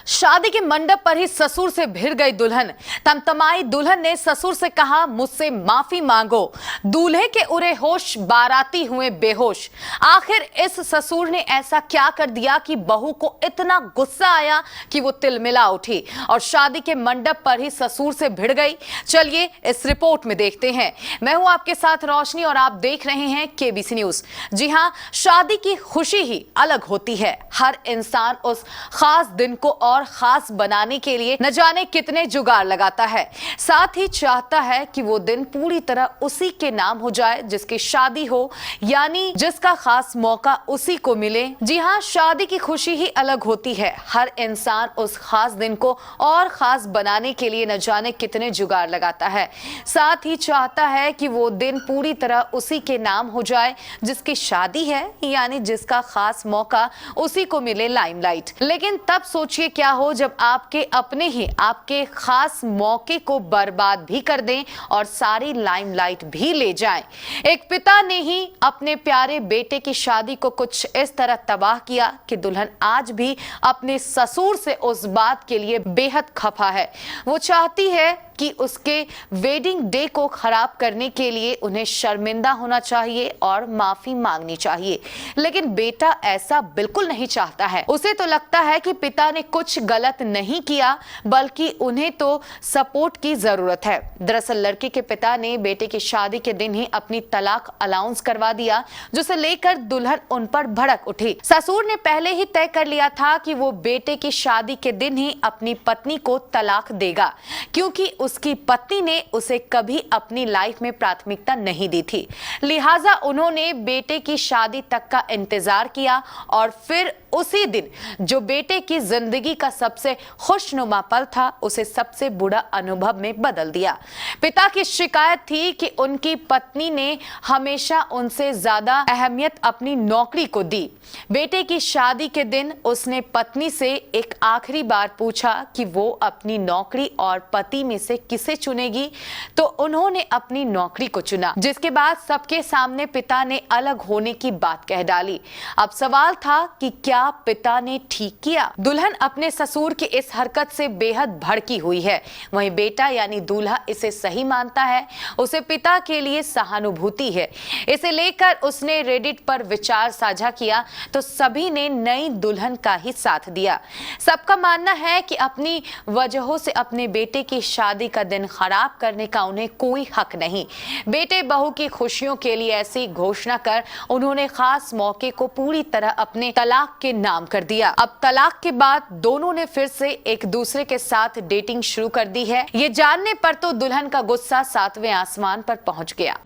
शादी के मंडप पर ही ससुर से भिड़ गई दुल्हन। तमतमाई दुल्हन ने ससुर से कहा, मुझसे माफी मांगो। दूल्हे के उड़े होश, बाराती हुए बेहोश। आखिर इस ससुर ने ऐसा क्या कर दिया कि बहू को इतना गुस्सा आया कि वो तिलमिला उठी और शादी के मंडप पर ही ससुर से भिड़ गई। चलिए इस रिपोर्ट में देखते हैं। मैं हूं आपके साथ रोशनी और आप देख रहे हैं केबीसी न्यूज। जी हां, शादी की खुशी ही अलग होती है। हर इंसान उस खास दिन को और खास बनाने के लिए न जाने कितने जुगाड़ लगाता है। साथ ही चाहता है कि वो दिन पूरी तरह उसी के नाम हो जाए जिसकी शादी हो, यानी जिसका खास मौका उसी को मिले। जी हाँ, शादी की खुशी ही अलग होती है। हर इंसान उस खास दिन को और खास बनाने के लिए न जाने कितने जुगाड़ लगाता है। साथ ही चाहता है कि वो दिन पूरी तरह उसी के नाम हो जाए जिसकी शादी है, यानी जिसका खास मौका उसी को मिले लाइमलाइट। लेकिन तब सोचिए क्या हो जब आपके अपने ही आपके खास मौके को बर्बाद भी कर दें और सारी लाइमलाइट भी ले जाएं। एक पिता ने ही अपने प्यारे बेटे की शादी को कुछ इस तरह तबाह किया कि दुल्हन आज भी अपने ससुर से उस बात के लिए बेहद खफा है। वो चाहती है कि उसके वेडिंग डे को खराब करने के लिए उन्हें शर्मिंदा होना चाहिए और माफी मांगनी चाहिए। लेकिन बेटा ऐसा बिल्कुल नहीं चाहता है। उसे तो लगता है कि पिता ने कुछ गलत नहीं किया, बल्कि उन्हें तो सपोर्ट की जरूरत है। दरअसल लड़के के पिता ने बेटे की शादी के दिन ही अपनी तलाक अनाउंस करवा दिया, जिसे लेकर दुल्हन उन पर भड़क उठी। ससुर ने पहले ही तय कर लिया था कि वो बेटे की शादी के दिन ही अपनी पत्नी को तलाक देगा, क्योंकि उसकी पत्नी ने उसे कभी अपनी लाइफ में प्राथमिकता नहीं दी थी। लिहाजा उन्होंने बेटे की शादी तक का इंतजार किया और फिर उसी दिन जो बेटे की जिंदगी का सबसे खुशनुमा पल था, उसे सबसे बुरा अनुभव में बदल दिया। पिता की शिकायत थी कि उनकी पत्नी ने हमेशा उनसे ज्यादा अहमियत अपनी नौकरी को दी। बेटे की शादी के दिन उसने पत्नी से एक आखिरी बार पूछा कि वो अपनी नौकरी और पति में से किसे चुनेगी, तो उन्होंने अपनी नौकरी को चुना, जिसके बाद सबके सामने पिता ने अलग होने की बात कह डाली। अब सवाल था कि क्या पिता ने ठीक किया? दुल्हन अपने ससुर की इस हरकत से बेहद भड़की हुई है। वहीं बेटा यानी दूल्हा इसे सही मानता है। उसे पिता के लिए सहानुभूति है। इसे लेकर उसने रेडिट पर विचार साझा किया तो सभी ने नई दुल्हन का ही साथ दिया। सबका मानना है कि अपनी वजहों से अपने बेटे की शादी का दिन खराब करने का उन्हें कोई हक नहीं। बेटे बहू की खुशियों के लिए ऐसी घोषणा कर उन्होंने खास मौके को पूरी तरह अपने तलाक के नाम कर दिया। अब तलाक के बाद दोनों ने फिर से एक दूसरे के साथ डेटिंग शुरू कर दी है। ये जानने पर तो दुल्हन का गुस्सा 7वें आसमान पर पहुंच गया।